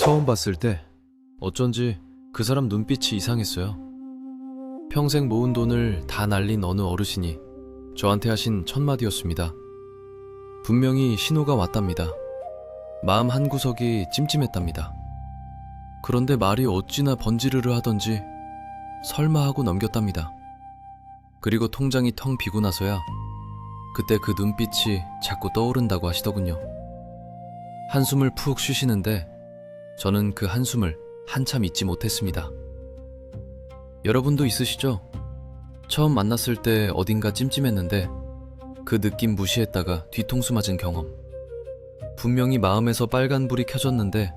처음 봤을 때 어쩐지 그 사람 눈빛이 이상했어요. 평생 모은 돈을 다 날린 어느 어르신이 저한테 하신 첫 마디였습니다. 분명히 신호가 왔답니다. 마음 한구석이 찜찜했답니다. 그런데 말이 어찌나 번지르르 하던지 설마 하고 넘겼답니다. 그리고 통장이 텅 비고 나서야 그때 그 눈빛이 자꾸 떠오른다고 하시더군요. 한숨을 푹 쉬시는데 저는 그 한숨을 한참 잊지 못했습니다. 여러분도 있으시죠? 처음 만났을 때 어딘가 찜찜했는데 그 느낌 무시했다가 뒤통수 맞은 경험. 분명히 마음에서 빨간불이 켜졌는데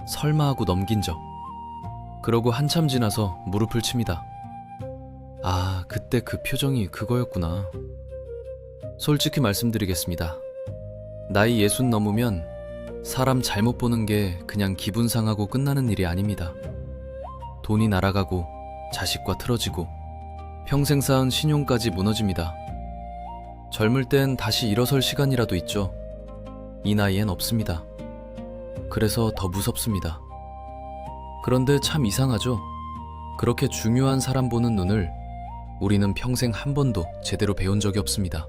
설마 하고 넘긴 적. 그러고 한참 지나서 무릎을 칩니다. 아, 그때 그 표정이 그거였구나. 솔직히 말씀드리겠습니다. 나이 60 넘으면 사람 잘못 보는 게 그냥 기분 상하고 끝나는 일이 아닙니다. 돈이 날아가고 자식과 틀어지고 평생 쌓은 신용까지 무너집니다. 젊을 땐 다시 일어설 시간이라도 있죠. 이 나이엔 없습니다. 그래서 더 무섭습니다. 그런데 참 이상하죠? 그렇게 중요한 사람 보는 눈을 우리는 평생 한 번도 제대로 배운 적이 없습니다.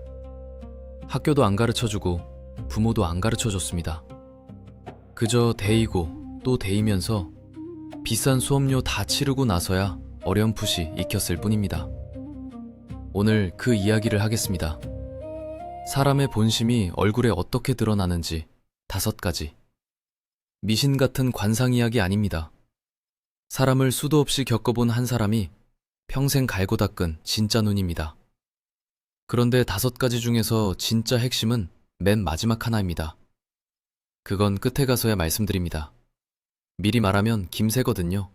학교도 안 가르쳐주고 부모도 안 가르쳐줬습니다. 그저 데이고 또 데이면서 비싼 수업료 다 치르고 나서야 어렴풋이 익혔을 뿐입니다. 오늘 그 이야기를 하겠습니다. 사람의 본심이 얼굴에 어떻게 드러나는지 5가지. 미신 같은 관상 이야기 아닙니다. 사람을 수도 없이 겪어본 한 사람이 평생 갈고 닦은 진짜 눈입니다. 그런데 5가지 중에서 진짜 핵심은 맨 마지막 하나입니다. 그건 끝에 가서야 말씀드립니다. 미리 말하면 김새거든요.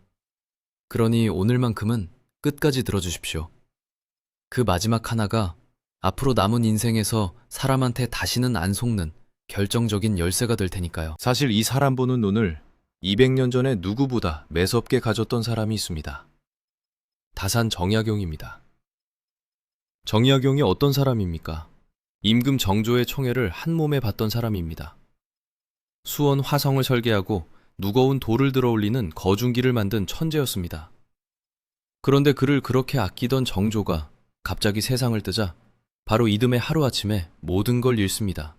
그러니 오늘만큼은 끝까지 들어주십시오. 그 마지막 하나가 앞으로 남은 인생에서 사람한테 다시는 안 속는 결정적인 열쇠가 될 테니까요. 사실 이 사람 보는 눈을 200년 전에 누구보다 매섭게 가졌던 사람이 있습니다. 다산 정약용입니다. 정약용이 어떤 사람입니까? 임금 정조의 총애를 한 몸에 받던 사람입니다. 수원 화성을 설계하고 무거운 돌을 들어 올리는 거중기를 만든 천재였습니다. 그런데 그를 그렇게 아끼던 정조가 갑자기 세상을 뜨자 바로 이듬해 하루아침에 모든 걸 잃습니다.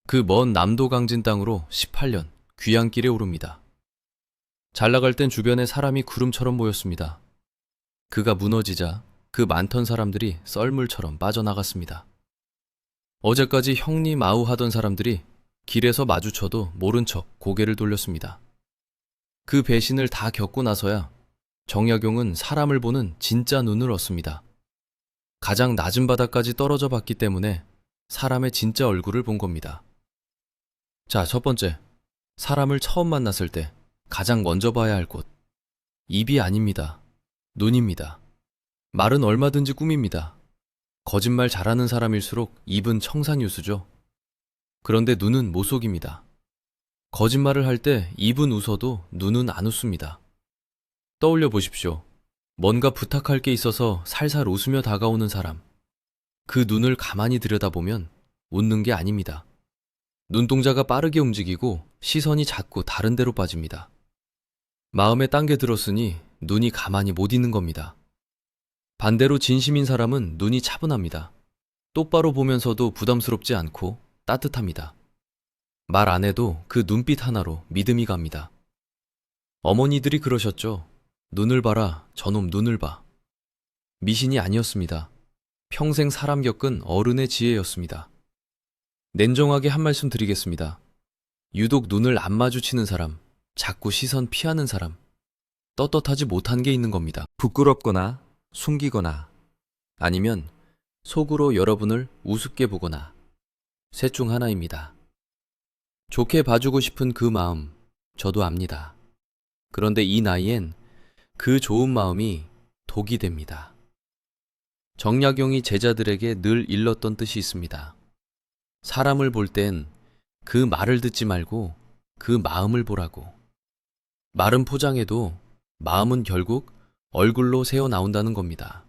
그 먼 남도 강진 땅으로 18년 귀향길에 오릅니다. 잘 나갈 땐 주변에 사람이 구름처럼 모였습니다. 그가 무너지자 그 많던 사람들이 썰물처럼 빠져나갔습니다. 어제까지 형님 아우 하던 사람들이 길에서 마주쳐도 모른 척 고개를 돌렸습니다. 그 배신을 다 겪고 나서야 정약용은 사람을 보는 진짜 눈을 얻습니다. 가장 낮은 바닥까지 떨어져 봤기 때문에 사람의 진짜 얼굴을 본 겁니다. 자, 첫 번째. 사람을 처음 만났을 때 가장 먼저 봐야 할 곳. 입이 아닙니다. 눈입니다. 말은 얼마든지 꾸밉니다. 거짓말 잘하는 사람일수록 입은 청산유수죠. 그런데 눈은 못 속입니다. 거짓말을 할 때 입은 웃어도 눈은 안 웃습니다. 떠올려 보십시오. 뭔가 부탁할 게 있어서 살살 웃으며 다가오는 사람. 그 눈을 가만히 들여다보면 웃는 게 아닙니다. 눈동자가 빠르게 움직이고 시선이 자꾸 다른 데로 빠집니다. 마음에 딴 게 들었으니 눈이 가만히 못 있는 겁니다. 반대로 진심인 사람은 눈이 차분합니다. 똑바로 보면서도 부담스럽지 않고 따뜻합니다. 말 안 해도 그 눈빛 하나로 믿음이 갑니다. 어머니들이 그러셨죠. 눈을 봐라, 저놈 눈을 봐. 미신이 아니었습니다. 평생 사람 겪은 어른의 지혜였습니다. 냉정하게 한 말씀 드리겠습니다. 유독 눈을 안 마주치는 사람, 자꾸 시선 피하는 사람, 떳떳하지 못한 게 있는 겁니다. 부끄럽거나 숨기거나 아니면 속으로 여러분을 우습게 보거나 셋 중 하나입니다. 좋게 봐주고 싶은 그 마음, 저도 압니다. 그런데 이 나이엔 그 좋은 마음이 독이 됩니다. 정약용이 제자들에게 늘 일렀던 뜻이 있습니다. 사람을 볼 땐 그 말을 듣지 말고 그 마음을 보라고. 말은 포장해도 마음은 결국 얼굴로 새어 나온다는 겁니다.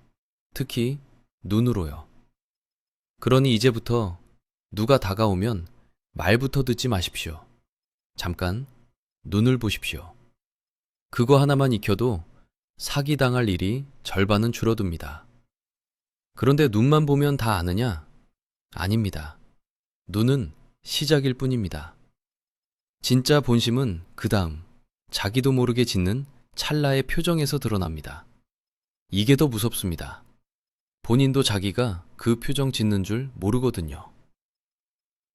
특히 눈으로요. 그러니 이제부터 누가 다가오면 말부터 듣지 마십시오. 잠깐 눈을 보십시오. 그거 하나만 익혀도 사기당할 일이 절반은 줄어듭니다. 그런데 눈만 보면 다 아느냐? 아닙니다. 눈은 시작일 뿐입니다. 진짜 본심은 그 다음 자기도 모르게 짓는 찰나의 표정에서 드러납니다. 이게 더 무섭습니다. 본인도 자기가 그 표정 짓는 줄 모르거든요.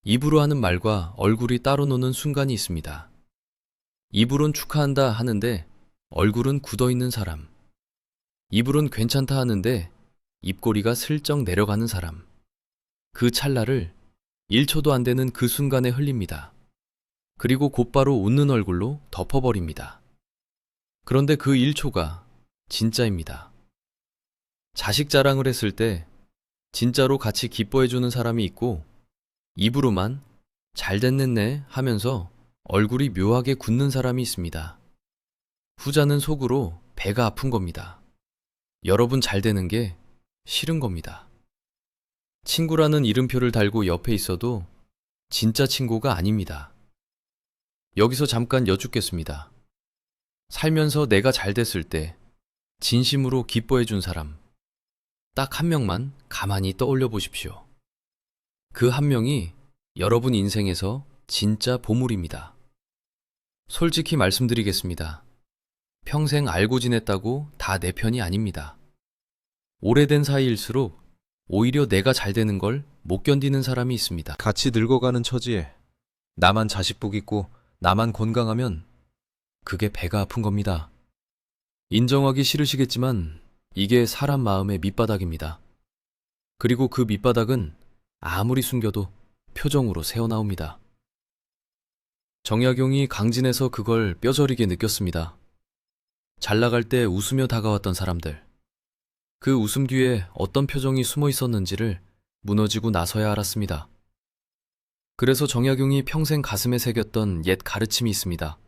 입으로 하는 말과 얼굴이 따로 노는 순간이 있습니다. 입으론 축하한다 하는데 얼굴은 굳어있는 사람. 입으론 괜찮다 하는데 입꼬리가 슬쩍 내려가는 사람. 그 찰나를 1초도 안 되는 그 순간에 흘립니다. 그리고 곧바로 웃는 얼굴로 덮어버립니다. 그런데 그 1초가 진짜입니다. 자식 자랑을 했을 때 진짜로 같이 기뻐해주는 사람이 있고 입으로만 잘 됐네 하면서 얼굴이 묘하게 굳는 사람이 있습니다. 후자는 속으로 배가 아픈 겁니다. 여러분 잘 되는 게 싫은 겁니다. 친구라는 이름표를 달고 옆에 있어도 진짜 친구가 아닙니다. 여기서 잠깐 여쭙겠습니다. 살면서 내가 잘 됐을 때 진심으로 기뻐해 준 사람 딱 한 명만 가만히 떠올려 보십시오. 그 한 명이 여러분 인생에서 진짜 보물입니다. 솔직히 말씀드리겠습니다. 평생 알고 지냈다고 다 내 편이 아닙니다. 오래된 사이일수록 오히려 내가 잘 되는 걸 못 견디는 사람이 있습니다. 같이 늙어가는 처지에 나만 자식복 있고 나만 건강하면 그게 배가 아픈 겁니다. 인정하기 싫으시겠지만 이게 사람 마음의 밑바닥입니다. 그리고 그 밑바닥은 아무리 숨겨도 표정으로 새어나옵니다. 정약용이 강진에서 그걸 뼈저리게 느꼈습니다. 잘 나갈 때 웃으며 다가왔던 사람들. 그 웃음 뒤에 어떤 표정이 숨어 있었는지를 무너지고 나서야 알았습니다. 그래서 정약용이 평생 가슴에 새겼던 옛 가르침이 있습니다.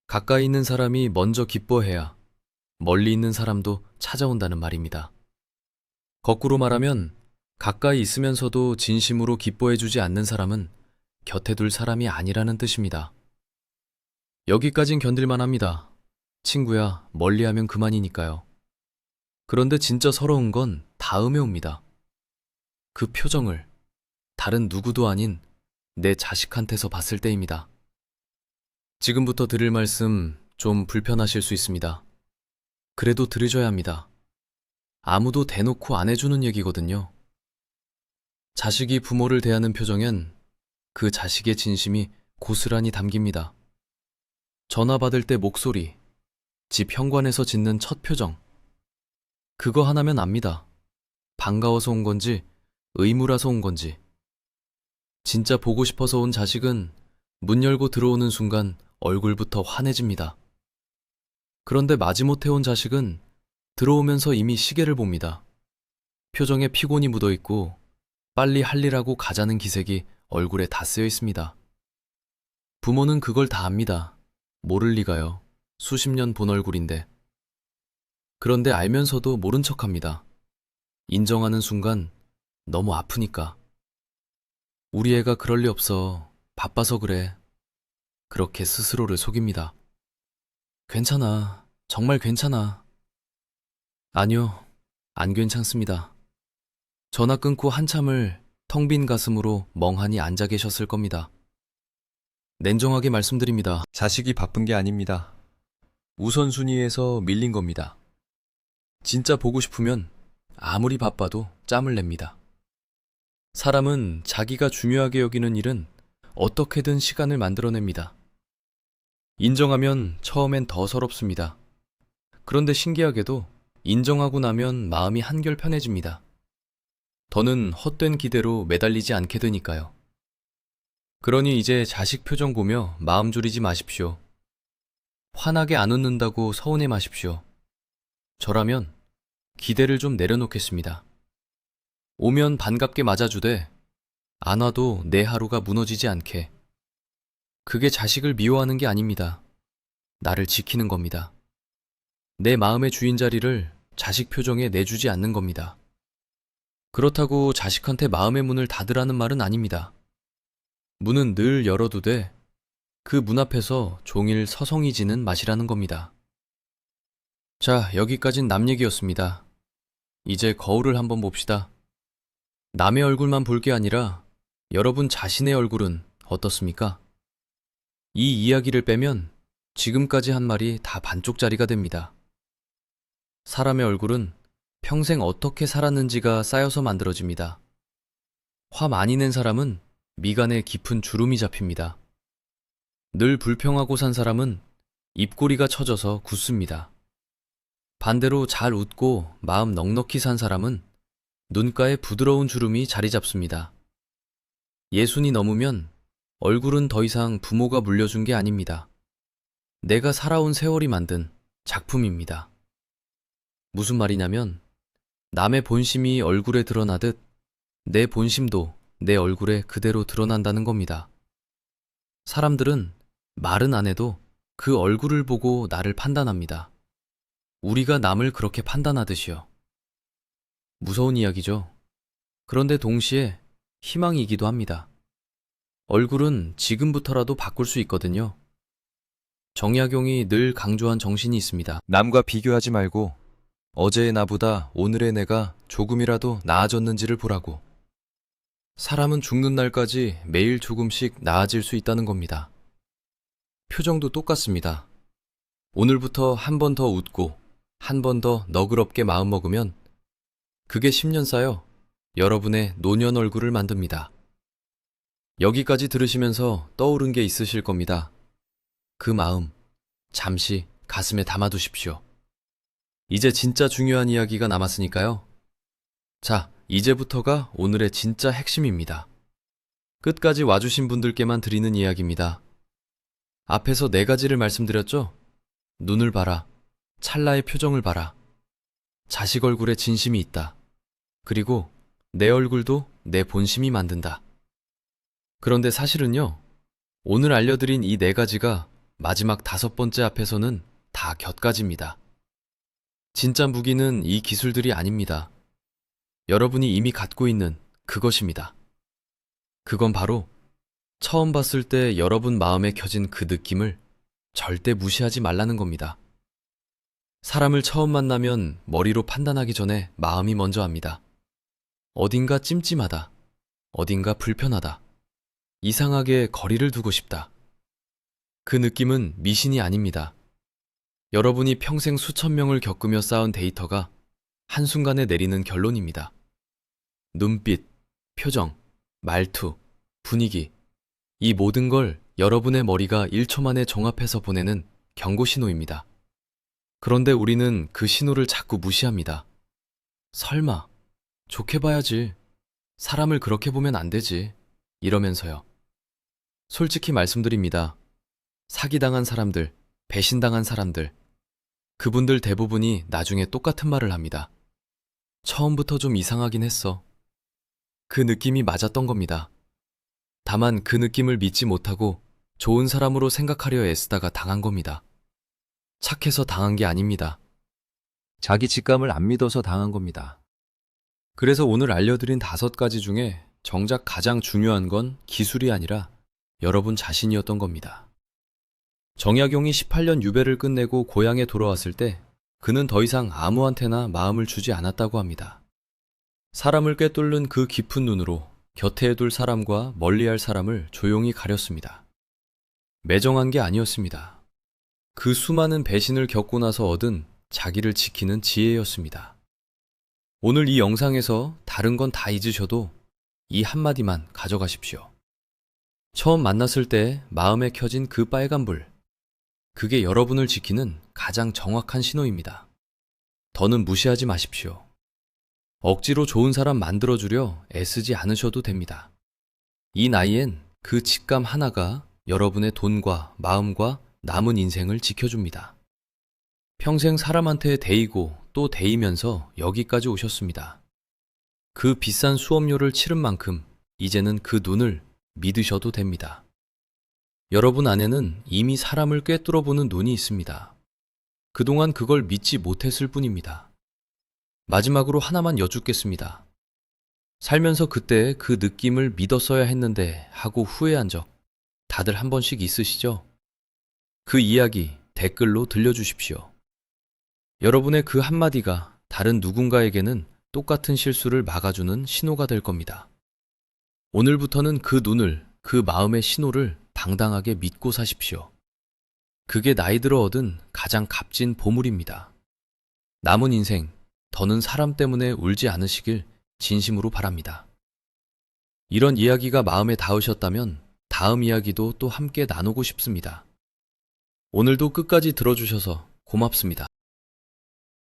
가까이 있는 사람이 먼저 기뻐해야 멀리 있는 사람도 찾아온다는 말입니다. 거꾸로 말하면 가까이 있으면서도 진심으로 기뻐해주지 않는 사람은 곁에 둘 사람이 아니라는 뜻입니다. 여기까진 견딜만 합니다. 친구야, 멀리하면 그만이니까요. 그런데 진짜 서러운 건 다음에 옵니다. 그 표정을 다른 누구도 아닌 내 자식한테서 봤을 때입니다. 지금부터 드릴 말씀 좀 불편하실 수 있습니다. 그래도 들으셔야 합니다. 아무도 대놓고 안 해주는 얘기거든요. 자식이 부모를 대하는 표정엔 그 자식의 진심이 고스란히 담깁니다. 전화 받을 때 목소리, 집 현관에서 짓는 첫 표정. 그거 하나면 압니다. 반가워서 온 건지 의무라서 온 건지. 진짜 보고 싶어서 온 자식은 문 열고 들어오는 순간 얼굴부터 환해집니다. 그런데 마지못해 온 자식은 들어오면서 이미 시계를 봅니다. 표정에 피곤이 묻어 있고 빨리 할 일하고 가자는 기색이 얼굴에 다 쓰여 있습니다. 부모는 그걸 다 압니다. 모를 리가요. 수십 년 본 얼굴인데. 그런데 알면서도 모른 척합니다. 인정하는 순간 너무 아프니까. 우리 애가 그럴 리 없어. 바빠서 그래. 그렇게 스스로를 속입니다. 괜찮아. 정말 괜찮아. 아니요. 안 괜찮습니다. 전화 끊고 한참을 텅 빈 가슴으로 멍하니 앉아 계셨을 겁니다. 냉정하게 말씀드립니다. 자식이 바쁜 게 아닙니다. 우선순위에서 밀린 겁니다. 진짜 보고 싶으면 아무리 바빠도 짬을 냅니다. 사람은 자기가 중요하게 여기는 일은 어떻게든 시간을 만들어냅니다. 인정하면 처음엔 더 서럽습니다. 그런데 신기하게도 인정하고 나면 마음이 한결 편해집니다. 더는 헛된 기대로 매달리지 않게 되니까요. 그러니 이제 자식 표정 보며 마음 졸이지 마십시오. 환하게 안 웃는다고 서운해 마십시오. 저라면 기대를 좀 내려놓겠습니다. 오면 반갑게 맞아주되 안 와도 내 하루가 무너지지 않게. 그게 자식을 미워하는 게 아닙니다. 나를 지키는 겁니다. 내 마음의 주인 자리를 자식 표정에 내주지 않는 겁니다. 그렇다고 자식한테 마음의 문을 닫으라는 말은 아닙니다. 문은 늘 열어두되 그 문 앞에서 종일 서성이지는 마시라는 겁니다. 자, 여기까진 남 얘기였습니다. 이제 거울을 한번 봅시다. 남의 얼굴만 볼 게 아니라 여러분 자신의 얼굴은 어떻습니까? 이 이야기를 빼면 지금까지 한 말이 다 반쪽짜리가 됩니다. 사람의 얼굴은 평생 어떻게 살았는지가 쌓여서 만들어집니다. 화 많이 낸 사람은 미간에 깊은 주름이 잡힙니다. 늘 불평하고 산 사람은 입꼬리가 처져서 굳습니다. 반대로 잘 웃고 마음 넉넉히 산 사람은 눈가에 부드러운 주름이 자리 잡습니다. 60이 넘으면 얼굴은 더 이상 부모가 물려준 게 아닙니다. 내가 살아온 세월이 만든 작품입니다. 무슨 말이냐면 남의 본심이 얼굴에 드러나듯 내 본심도 내 얼굴에 그대로 드러난다는 겁니다. 사람들은 말은 안 해도 그 얼굴을 보고 나를 판단합니다. 우리가 남을 그렇게 판단하듯이요. 무서운 이야기죠. 그런데 동시에 희망이기도 합니다. 얼굴은 지금부터라도 바꿀 수 있거든요. 정약용이 늘 강조한 정신이 있습니다. 남과 비교하지 말고 어제의 나보다 오늘의 내가 조금이라도 나아졌는지를 보라고. 사람은 죽는 날까지 매일 조금씩 나아질 수 있다는 겁니다. 표정도 똑같습니다. 오늘부터 한 번 더 웃고 한 번 더 너그럽게 마음먹으면 그게 10년 쌓여 여러분의 노년 얼굴을 만듭니다. 여기까지 들으시면서 떠오른 게 있으실 겁니다. 그 마음 잠시 가슴에 담아두십시오. 이제 진짜 중요한 이야기가 남았으니까요. 자, 이제부터가 오늘의 진짜 핵심입니다. 끝까지 와주신 분들께만 드리는 이야기입니다. 앞에서 4가지를 말씀드렸죠? 눈을 봐라. 찰나의 표정을 봐라. 자식 얼굴에 진심이 있다. 그리고 내 얼굴도 내 본심이 만든다. 그런데 사실은요, 오늘 알려드린 이 4가지가 마지막 5번째 앞에서는 다 곁가지입니다. 진짜 무기는 이 기술들이 아닙니다. 여러분이 이미 갖고 있는 그것입니다. 그건 바로 처음 봤을 때 여러분 마음에 켜진 그 느낌을 절대 무시하지 말라는 겁니다. 사람을 처음 만나면 머리로 판단하기 전에 마음이 먼저 합니다. 어딘가 찜찜하다. 어딘가 불편하다. 이상하게 거리를 두고 싶다. 그 느낌은 미신이 아닙니다. 여러분이 평생 수천 명을 겪으며 쌓은 데이터가 한순간에 내리는 결론입니다. 눈빛, 표정, 말투, 분위기, 이 모든 걸 여러분의 머리가 1초 만에 종합해서 보내는 경고 신호입니다. 그런데 우리는 그 신호를 자꾸 무시합니다. 설마, 좋게 봐야지. 사람을 그렇게 보면 안 되지. 이러면서요. 솔직히 말씀드립니다. 사기당한 사람들, 배신당한 사람들, 그분들 대부분이 나중에 똑같은 말을 합니다. 처음부터 좀 이상하긴 했어. 그 느낌이 맞았던 겁니다. 다만 그 느낌을 믿지 못하고 좋은 사람으로 생각하려 애쓰다가 당한 겁니다. 착해서 당한 게 아닙니다. 자기 직감을 안 믿어서 당한 겁니다. 그래서 오늘 알려드린 5가지 중에 정작 가장 중요한 건 기술이 아니라 여러분 자신이었던 겁니다. 정약용이 18년 유배를 끝내고 고향에 돌아왔을 때 그는 더 이상 아무한테나 마음을 주지 않았다고 합니다. 사람을 꿰뚫는 그 깊은 눈으로 곁에 둘 사람과 멀리할 사람을 조용히 가렸습니다. 매정한 게 아니었습니다. 그 수많은 배신을 겪고 나서 얻은 자기를 지키는 지혜였습니다. 오늘 이 영상에서 다른 건 다 잊으셔도 이 한마디만 가져가십시오. 처음 만났을 때 마음에 켜진 그 빨간 불, 그게 여러분을 지키는 가장 정확한 신호입니다. 더는 무시하지 마십시오. 억지로 좋은 사람 만들어주려 애쓰지 않으셔도 됩니다. 이 나이엔 그 직감 하나가 여러분의 돈과 마음과 남은 인생을 지켜줍니다. 평생 사람한테 대이고 또 대이면서 여기까지 오셨습니다. 그 비싼 수업료를 치른 만큼 이제는 그 눈을 믿으셔도 됩니다. 여러분 안에는 이미 사람을 꿰뚫어보는 눈이 있습니다. 그동안 그걸 믿지 못했을 뿐입니다. 마지막으로 하나만 여쭙겠습니다. 살면서 그때 그 느낌을 믿었어야 했는데 하고 후회한 적 다들 한 번씩 있으시죠? 그 이야기 댓글로 들려주십시오. 여러분의 그 한마디가 다른 누군가에게는 똑같은 실수를 막아주는 신호가 될 겁니다. 오늘부터는 그 눈을, 그 마음의 신호를 당당하게 믿고 사십시오. 그게 나이 들어 얻은 가장 값진 보물입니다. 남은 인생, 더는 사람 때문에 울지 않으시길 진심으로 바랍니다. 이런 이야기가 마음에 닿으셨다면 다음 이야기도 또 함께 나누고 싶습니다. 오늘도 끝까지 들어주셔서 고맙습니다.